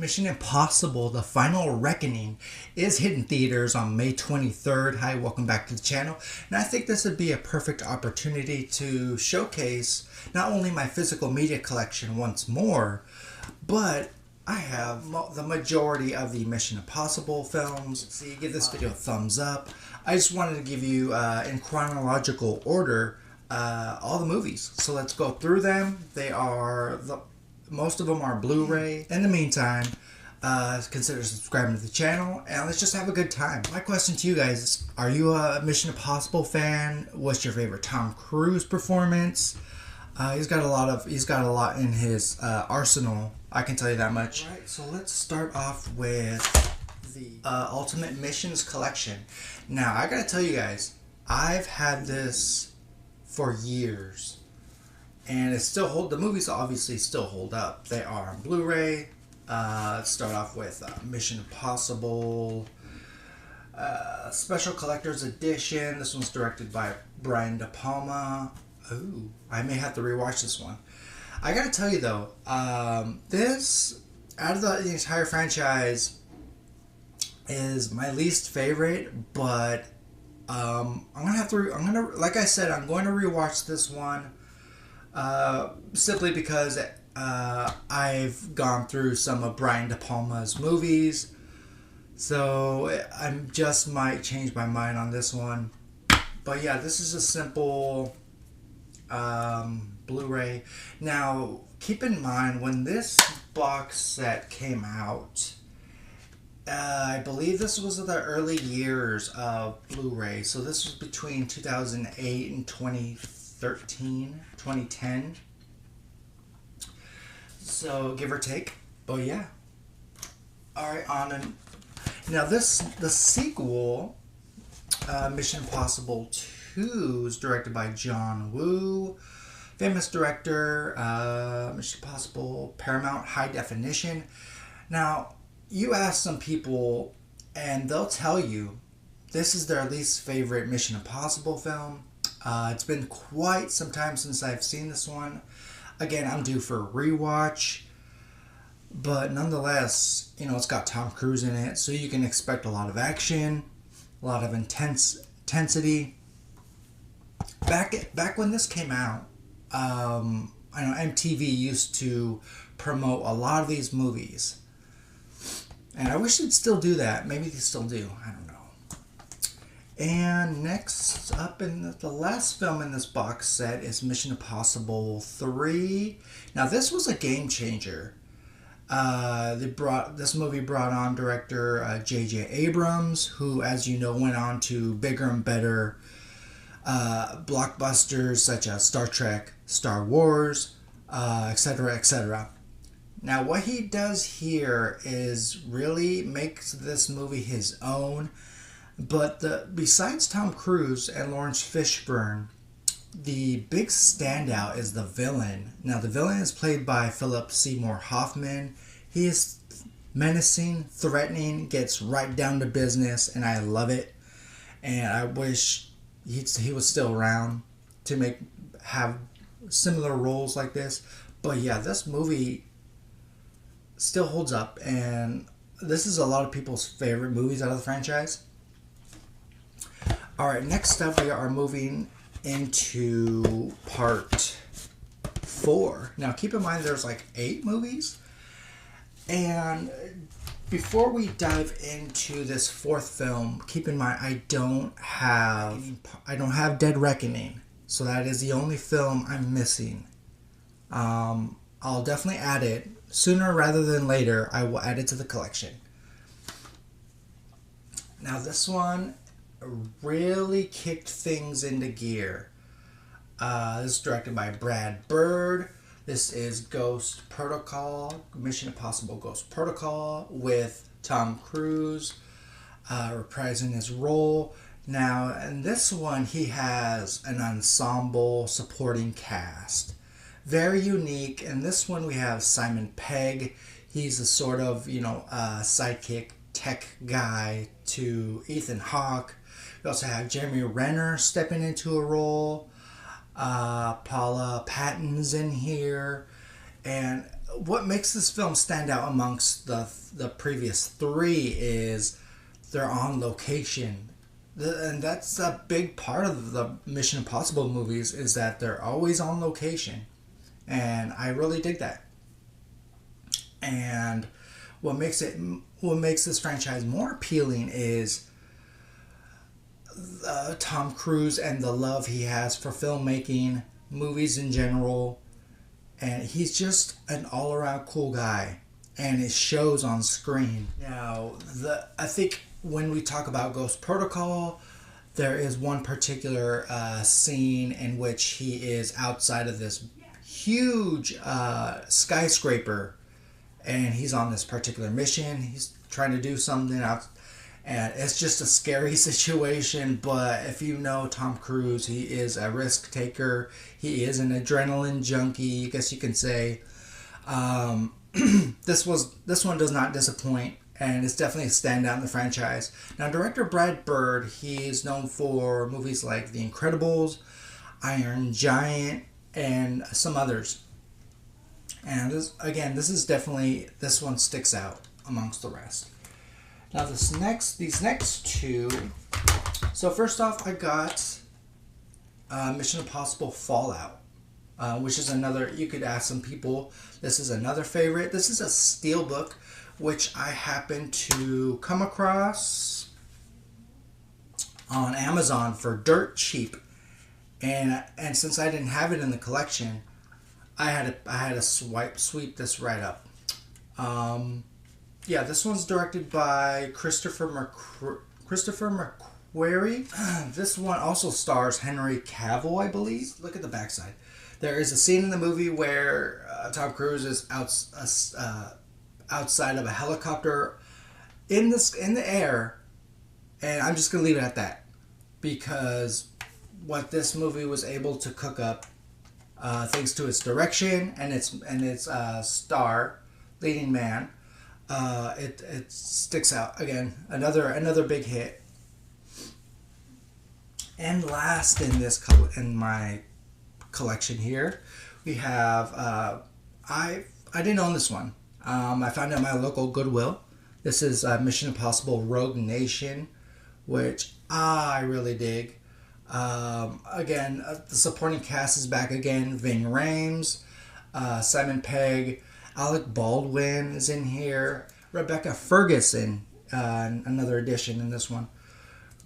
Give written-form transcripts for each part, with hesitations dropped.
Mission Impossible: The Final Reckoning is hitting theaters on May 23rd. Hi, welcome back to the channel. And I think this would be a perfect opportunity to showcase not only my physical media collection once more, but I have the majority of the Mission Impossible films. So you give this video a thumbs up. I just wanted to give you, in chronological order, all the movies. So let's go through them. Most of them are Blu-ray. In the meantime, consider subscribing to the channel and let's just have a good time. My question to you guys is, are you a Mission Impossible fan? What's your favorite Tom Cruise performance? He's got a lot in his arsenal, I can tell you that much. Alright, so let's start off with the Ultimate Missions collection. Now, I gotta tell you guys, I've had this for years. And the movies obviously still hold up. They are on Blu-ray. Let's start off with Mission Impossible Special Collector's Edition. This one's directed by Brian De Palma. Ooh, I may have to rewatch this one. I gotta tell you though, this, out of the entire franchise, is my least favorite, but like I said, I'm going to rewatch this one. Simply because I've gone through some of Brian De Palma's movies, so I just might change my mind on this one. But yeah, this is a simple Blu-ray. Now, keep in mind, when this box set came out, I believe this was the early years of Blu-ray, so this was between 2008 and 2010, so give or take. But yeah, all right, now the sequel, Mission Impossible 2, is directed by John Woo, famous director. Mission Impossible Paramount High Definition. Now, you ask some people and they'll tell you this is their least favorite Mission Impossible film. It's been quite some time since I've seen this one. Again, I'm due for a rewatch. But nonetheless, it's got Tom Cruise in it, so you can expect a lot of action, a lot of intensity. Back when this came out, I know MTV used to promote a lot of these movies. And I wish they'd still do that. Maybe they still do. I don't know. And next up, in the last film in this box set is Mission Impossible 3. Now, this was a game changer. This movie brought on director J.J. Abrams, who, as you know, went on to bigger and better blockbusters such as Star Trek, Star Wars, etc., etc. Now, what he does here is really makes this movie his own. But besides Tom Cruise and Lawrence Fishburne, the big standout is the villain. Now, the villain is played by Philip Seymour Hoffman. He is menacing, threatening, gets right down to business, and I love it. And I wish he was still around to have similar roles like this. But yeah, this movie still holds up, and this is a lot of people's favorite movies out of the franchise. Alright, next up we are moving into part 4. Now keep in mind there's like 8 movies. And before we dive into this 4th film, keep in mind I don't have Dead Reckoning. So that is the only film I'm missing. I'll definitely add it. Sooner rather than later, I will add it to the collection. Now this one really kicked things into gear. This is directed by Brad Bird. This is Ghost Protocol, Mission Impossible Ghost Protocol, with Tom Cruise reprising his role. Now, in this one, he has an ensemble supporting cast. Very unique. In this one, we have Simon Pegg. He's a sort of, sidekick tech guy to Ethan Hawke. We also have Jeremy Renner stepping into a role. Paula Patton's in here. And what makes this film stand out amongst the previous three is they're on location. And that's a big part of the Mission Impossible movies, is that they're always on location. And I really dig that. And what makes this franchise more appealing is Tom Cruise and the love he has for filmmaking, movies in general, and he's just an all-around cool guy, and it shows on screen. Now, I think when we talk about Ghost Protocol, there is one particular scene in which he is outside of this huge skyscraper, and he's on this particular mission. He's trying to do something out, and it's just a scary situation. But if you know Tom Cruise, he is a risk taker. He is an adrenaline junkie, I guess you can say. This one does not disappoint, and it's definitely a standout in the franchise. Now, director Brad Bird, he is known for movies like The Incredibles, Iron Giant, and some others. And this one sticks out amongst the rest. Now these next two. So first off, I got Mission Impossible Fallout, which is another. You could ask some people. This is another favorite. This is a steelbook, which I happened to come across on Amazon for dirt cheap, and since I didn't have it in the collection, I had to sweep this right up. Yeah, this one's directed by Christopher McQuarrie. This one also stars Henry Cavill, I believe. Look at the backside. There is a scene in the movie where Tom Cruise is outside of a helicopter in the air, and I'm just gonna leave it at that, because what this movie was able to cook up, thanks to its direction and its star, leading man, it sticks out. Again, another big hit. And last in my collection here, we have I didn't own this one. I found it at my local Goodwill. This is Mission Impossible Rogue Nation, which I really dig. Again, the supporting cast is back again. Ving Rhames, Simon Pegg, Alec Baldwin is in here. Rebecca Ferguson, another addition in this one.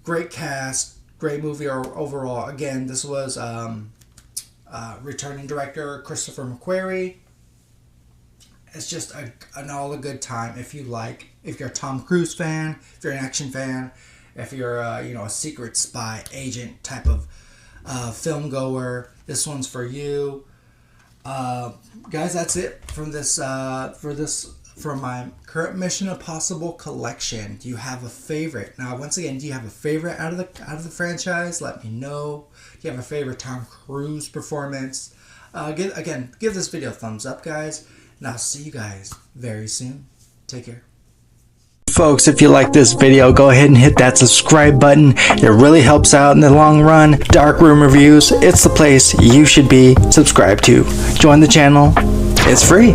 Great cast, great movie overall. Again, this was returning director Christopher McQuarrie. It's just a good time if you're a Tom Cruise fan, if you're an action fan, if you're a secret spy agent type of film goer. This one's for you. Guys, that's it from from my current Mission Impossible collection. Do you have a favorite? Now, once again, do you have a favorite out of the franchise? Let me know. Do you have a favorite Tom Cruise performance? Give this video a thumbs up, guys, and I'll see you guys very soon. Take care. Folks, if you like this video, go ahead and hit that subscribe button. It really helps out in the long run. Darkroom Reviews, it's the place you should be subscribed to. Join the channel. It's free.